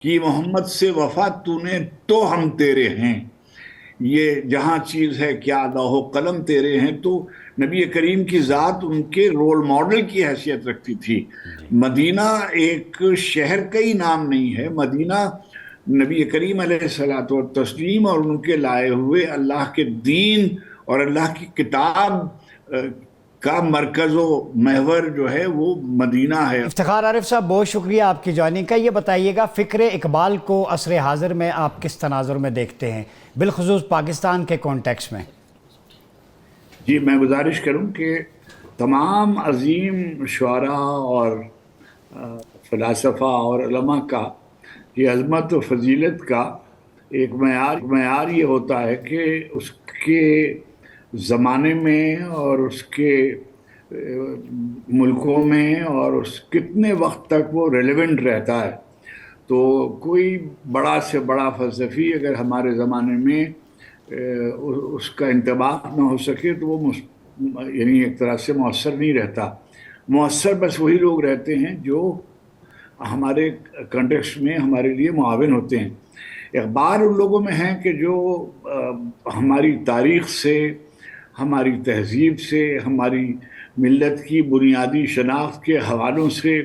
کہ محمد سے وفا تو نے تو ہم تیرے ہیں، یہ جہاں چیز ہے کیا لوح و قلم تیرے ہیں. تو نبی کریم کی ذات ان کے رول ماڈل کی حیثیت رکھتی تھی. جی مدینہ ایک شہر کا ہی نام نہیں ہے. مدینہ نبی کریم علیہ الصلوۃ والتسلیم اور ان کے لائے ہوئے اللہ کے دین اور اللہ کی کتاب کا مرکز و محور جو ہے وہ مدینہ ہے. افتخار عارف صاحب، بہت شکریہ آپ کی جوائننگ کا. یہ بتائیے گا فکر اقبال کو عصر حاضر میں آپ کس تناظر میں دیکھتے ہیں، بالخصوص پاکستان کے کانٹیکس میں؟ جی میں گزارش کروں کہ تمام عظیم شعراء اور فلاسفہ اور علماء کا یہ عظمت و فضیلت کا ایک معیار یہ ہوتا ہے کہ اس کے زمانے میں اور اس کے ملکوں میں اور اس کتنے وقت تک وہ ریلیونٹ رہتا ہے. تو کوئی بڑا سے بڑا فلسفی اگر ہمارے زمانے میں اس کا انطباق نہ ہو سکے تو وہ یعنی ایک طرح سے مؤثر نہیں رہتا. مؤثر بس وہی لوگ رہتے ہیں جو ہمارے کنٹیکسٹ میں ہمارے لیے معاون ہوتے ہیں. اخبار ان لوگوں میں ہیں کہ جو ہماری تاریخ سے، ہماری تہذیب سے، ہماری ملت کی بنیادی شناخت کے حوالوں سے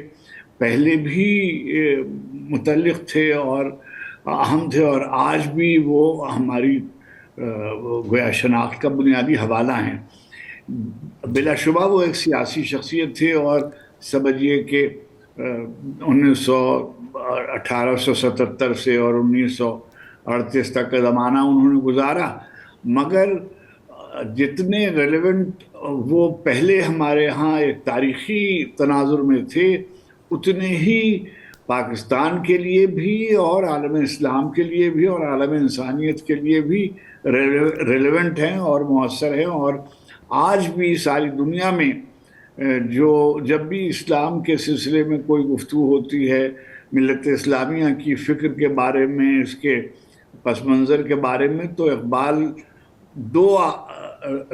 پہلے بھی متعلق تھے اور اہم تھے، اور آج بھی وہ ہماری گویا شناخت کا بنیادی حوالہ ہیں. بلا شبہ وہ ایک سیاسی شخصیت تھے اور سمجھیے کہ 1877 سے اور 1938 تک کا زمانہ انہوں نے گزارا، مگر جتنے ریلیونٹ وہ پہلے ہمارے ہاں ایک تاریخی تناظر میں تھے، اتنے ہی پاکستان کے لیے بھی اور عالم اسلام کے لیے بھی اور عالم انسانیت کے لیے بھی ریلیونٹ ہیں اور مؤثر ہیں. اور آج بھی ساری دنیا میں جب بھی اسلام کے سلسلے میں کوئی گفتگو ہوتی ہے، ملت اسلامیہ کی فکر کے بارے میں، اس کے پس منظر کے بارے میں، تو اقبال دو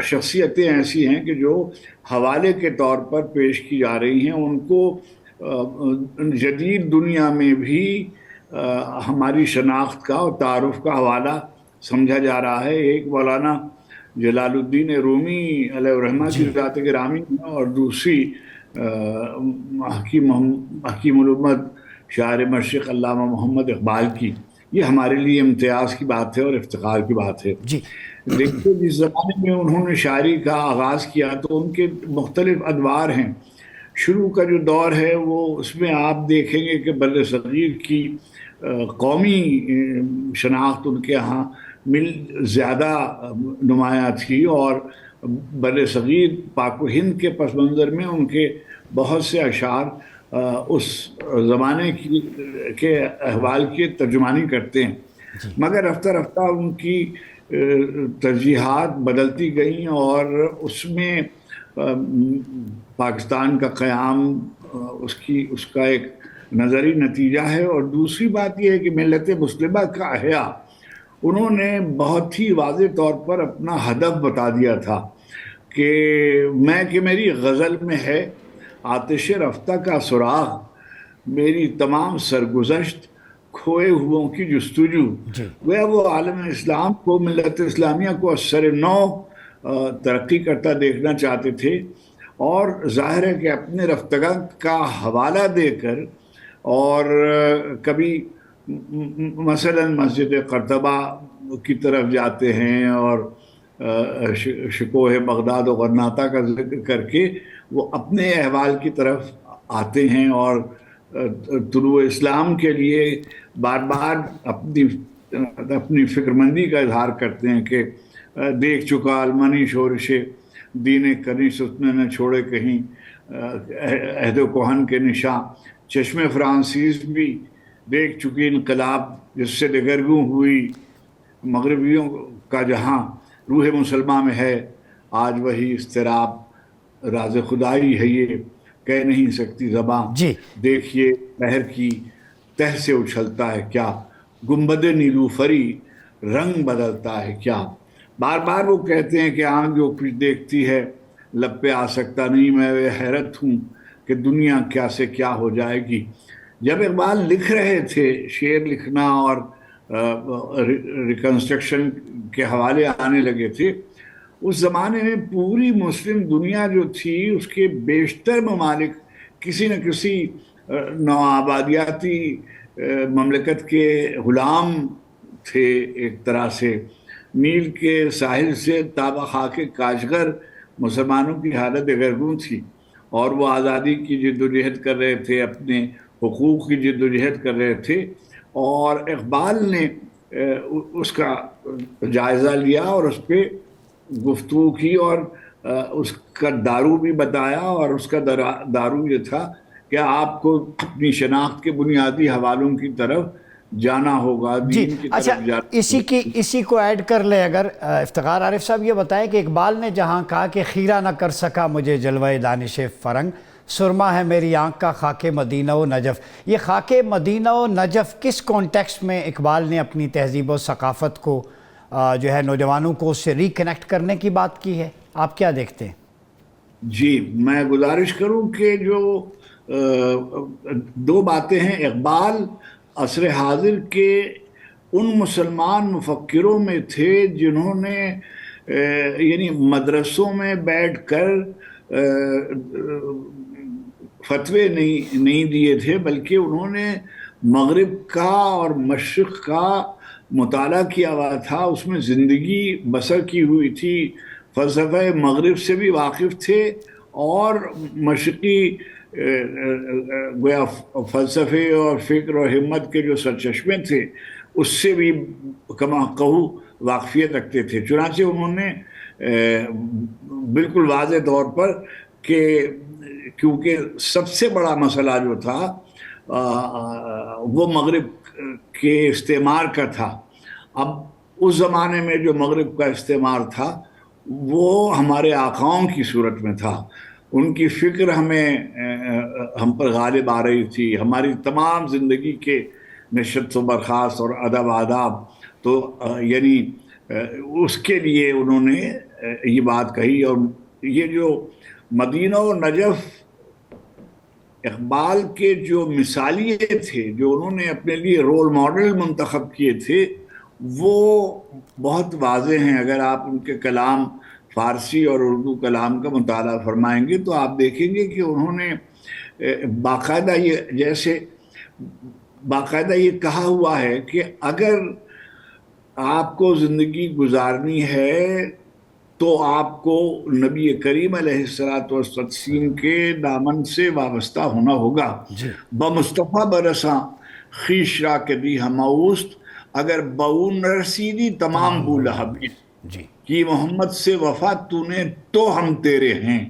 شخصیتیں ایسی ہیں کہ جو حوالے کے طور پر پیش کی جا رہی ہیں. ان کو جدید دنیا میں بھی ہماری شناخت کا اور تعارف کا حوالہ سمجھا جا رہا ہے. ایک مولانا جلال الدین رومی علیہ الرحمہ کی جی ذات گرامی ہے، اور دوسری حکیم الامت شاعر مشرق علامہ محمد اقبال کی. یہ ہمارے لیے امتیاز کی بات ہے اور افتخار کی بات ہے. جی دیکھیے جس زمانے میں انہوں نے شاعری کا آغاز کیا تو ان کے مختلف ادوار ہیں. شروع کا جو دور ہے وہ اس میں آپ دیکھیں گے کہ بر صغیر کی قومی شناخت ان کے ہاں زیادہ نمایاں تھی، اور بر صغیر پاک و ہند کے پس منظر میں ان کے بہت سے اشعار اس زمانے کے احوال کی ترجمانی کرتے ہیں. جی مگر رفتہ رفتہ ان کی ترجیحات بدلتی گئیں، اور اس میں پاکستان کا قیام اس کا ایک نظری نتیجہ ہے. اور دوسری بات یہ ہے کہ ملت مسلمہ کا احیاء انہوں نے بہت ہی واضح طور پر اپنا ہدف بتا دیا تھا کہ میری غزل میں ہے آتش رفتہ کا سراغ، میری تمام سرگزشت کھوئے ہوں کی جستجو. جی وہ عالم اسلام کو، ملت اسلامیہ کو اثر نو ترقی کرتا دیکھنا چاہتے تھے، اور ظاہر ہے کہ اپنے رفتگان کا حوالہ دے کر، اور کبھی مثلا مسجد قرطبہ کی طرف جاتے ہیں اور شکوہ بغداد و غرناطہ کا ذکر کر کے وہ اپنے احوال کی طرف آتے ہیں، اور طلوع اسلام کے لیے بار بار اپنی فکر مندی کا اظہار کرتے ہیں کہ دیکھ چکا المنی شورش دین کنی ستنے نہ چھوڑے کہیں عہد و کوہن کے نشاں، چشم فرانسیس بھی دیکھ چکی انقلاب جس سے دگرگوں ہوئی مغربیوں کا جہاں، روح مسلمہ میں ہے آج وہی اضطراب، راز خدائی ہے یہ کہہ نہیں سکتی زباں. جی دیکھیے بحر کی تہ سے اچھلتا ہے کیا، گنبد نیلوفری رنگ بدلتا ہے کیا. بار بار وہ کہتے ہیں کہ آنکھ جو کچھ دیکھتی ہے لب پہ آ سکتا نہیں، میں حیرت ہوں کہ دنیا کیا سے کیا ہو جائے گی. جب اقبال لکھ رہے تھے، شعر لکھنا اور ریکنسٹرکشن کے حوالے آنے لگے تھے، اس زمانے میں پوری مسلم دنیا جو تھی اس کے بیشتر ممالک کسی نہ کسی نوآبادیاتی مملکت کے غلام تھے ایک طرح سے۔ نیل کے ساحل سے تابہ خاک کاشغر مسلمانوں کی حالت دگرگوں تھی، اور وہ آزادی کی جد و جہد کر رہے تھے، اپنے حقوق کی جد و جہد کر رہے تھے، اور اقبال نے اس کا جائزہ لیا اور اس پہ گفتگو کی، اور اس کا دارو بھی بتایا، اور اس کا دارو یہ تھا کہ آپ کو اپنی شناخت کے بنیادی حوالوں کی طرف جانا ہوگا، جی دین کی اچھا، طرف جانا اسی کو ایڈ کر لیں اگر افتخار عارف صاحب، یہ بتائیں کہ اقبال نے جہاں کہا کہ خیرہ نہ کر سکا مجھے جلوہ دانش فرنگ، سرما ہے میری آنکھ کا خاک مدینہ و نجف، یہ خاک مدینہ و نجف کس کانٹیکسٹ میں اقبال نے اپنی تہذیب و ثقافت کو جو ہے نوجوانوں کو اس سے ریکنیکٹ کرنے کی بات کی ہے؟ آپ کیا دیکھتے ہیں؟ جی، میں گزارش کروں کہ جو دو باتیں ہیں، اقبال عصر حاضر کے ان مسلمان مفکروں میں تھے جنہوں نے یعنی مدرسوں میں بیٹھ کر فتوے نہیں دیے تھے، بلکہ انہوں نے مغرب کا اور مشرق کا مطالعہ کیا ہوا تھا، اس میں زندگی بسر کی ہوئی تھی، فلسفہ مغرب سے بھی واقف تھے، اور مشرقی گویا فلسفے اور فکر اور ہمت کے جو سرچشمے تھے اس سے بھی کما کہو واقفیت رکھتے تھے۔ چنانچہ انہوں نے بالکل واضح طور پر کہ کیونکہ سب سے بڑا مسئلہ جو تھا وہ مغرب کے استعمار کا تھا، اب اس زمانے میں جو مغرب کا استعمار تھا وہ ہمارے آقاؤں کی صورت میں تھا، ان کی فکر ہم پر غالب آ رہی تھی، ہماری تمام زندگی کے نشست و برخاست اور ادب آداب، تو یعنی اس کے لیے انہوں نے یہ بات کہی۔ اور یہ جو مدینہ و نجف اقبال کے جو مثالیے تھے، جو انہوں نے اپنے لیے رول ماڈل منتخب کیے تھے، وہ بہت واضح ہیں۔ اگر آپ ان کے کلام فارسی اور اردو کلام کا مطالعہ فرمائیں گے تو آپ دیکھیں گے کہ انہوں نے باقاعدہ یہ کہا ہوا ہے کہ اگر آپ کو زندگی گزارنی ہے تو آپ کو نبی کریم علیہ السلام کے دامن سے وابستہ ہونا ہوگا۔ بمصطفیٰ برساں خیش را کدی ہماوست، اگر بون رسیدی تمام بولہبی، کہ محمد سے وفا تو نے تو ہم تیرے ہیں،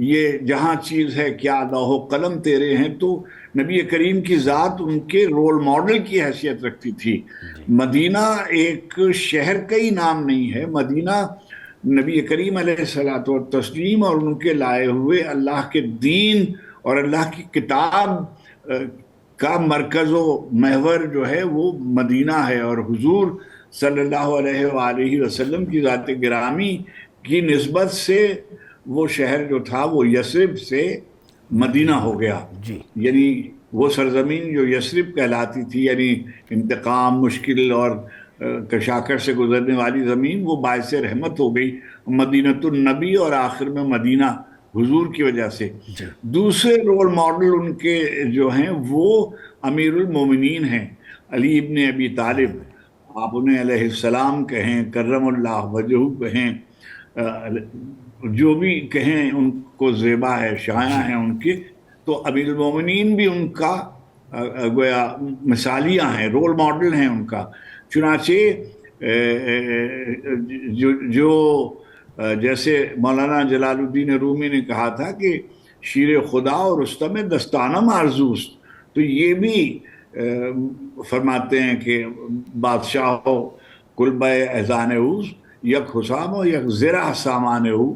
یہ جہاں چیز ہے کیا لوح و قلم تیرے ہیں۔ تو نبی کریم کی ذات ان کے رول ماڈل کی حیثیت رکھتی تھی۔ مدینہ ایک شہر کا ہی نام نہیں ہے، مدینہ نبی کریم علیہ الصلوۃ والتسلیم اور ان کے لائے ہوئے اللہ کے دین اور اللہ کی کتاب کا مرکز و محور جو ہے وہ مدینہ ہے، اور حضور صلی اللہ علیہ وآلہ وسلم کی ذات گرامی کی نسبت سے وہ شہر جو تھا وہ یثرب سے مدینہ ہو گیا، یعنی وہ سرزمین جو یثرب کہلاتی تھی، یعنی انتقام، مشکل اور کشاکش سے گزرنے والی زمین، وہ باعث رحمت ہو گئی مدینۃ النبی، اور آخر میں مدینہ حضور کی وجہ سے۔ دوسرے رول ماڈل ان کے جو ہیں وہ امیر المومنین ہیں، علی ابن ابی طالب، آپ انہیں علیہ السلام کہیں، کرم اللہ وجہہ کہیں، جو بھی کہیں ان کو زیبا ہے، شایع ہیں ان کے۔ تو امیر المومنین بھی ان کا گویا مثالیہ ہیں، رول ماڈل ہیں ان کا۔ چنانچہ جو جیسے مولانا جلال الدین رومی نے کہا تھا کہ شیر خدا اور رستم دستانم آرزوست، تو یہ بھی فرماتے ہیں کہ بادشاہ ہو کلبہ احزان اوز، یک حسام ہو یک زرہ سامان ہو،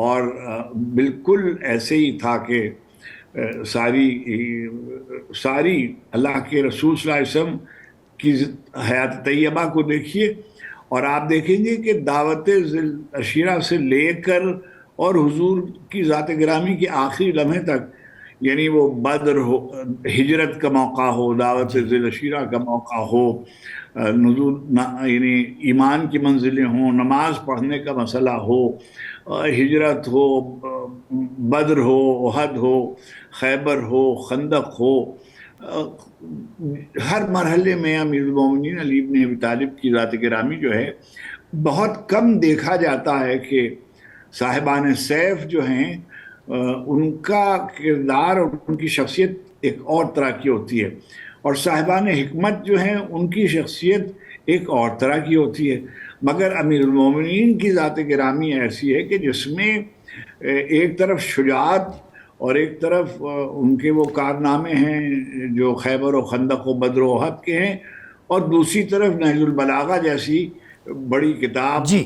اور بالکل ایسے ہی تھا کہ ساری اللہ کے رسول صلی اللہ علیہ وسلم کی حیات طیبہ کو دیکھیے، اور آپ دیکھیں گے کہ دعوت ذی العشیرہ سے لے کر اور حضور کی ذات گرامی کے آخری لمحے تک یعنی وہ بدر ہو، ہجرت کا موقع ہو، دعوت ذیل عشیرہ کا موقع ہو، نزول یعنی ایمان کی منزلیں ہوں، نماز پڑھنے کا مسئلہ ہو، ہجرت ہو، بدر ہو، احد ہو، خیبر ہو، خندق ہو، ہر مرحلے میں امیر المومنین علی بن ابی طالب کی ذات گرامی جو ہے بہت کم دیکھا جاتا ہے کہ صاحبان سیف جو ہیں ان کا کردار اور ان کی شخصیت ایک اور طرح کی ہوتی ہے، اور صاحبان حکمت جو ہیں ان کی شخصیت ایک اور طرح کی ہوتی ہے، مگر امیر المومنین کی ذات گرامی ایسی ہے کہ جس میں ایک طرف شجاعت اور ایک طرف ان کے وہ کارنامے ہیں جو خیبر و خندق و بدر و احد کے ہیں، اور دوسری طرف نہج البلاغہ جیسی بڑی کتاب جی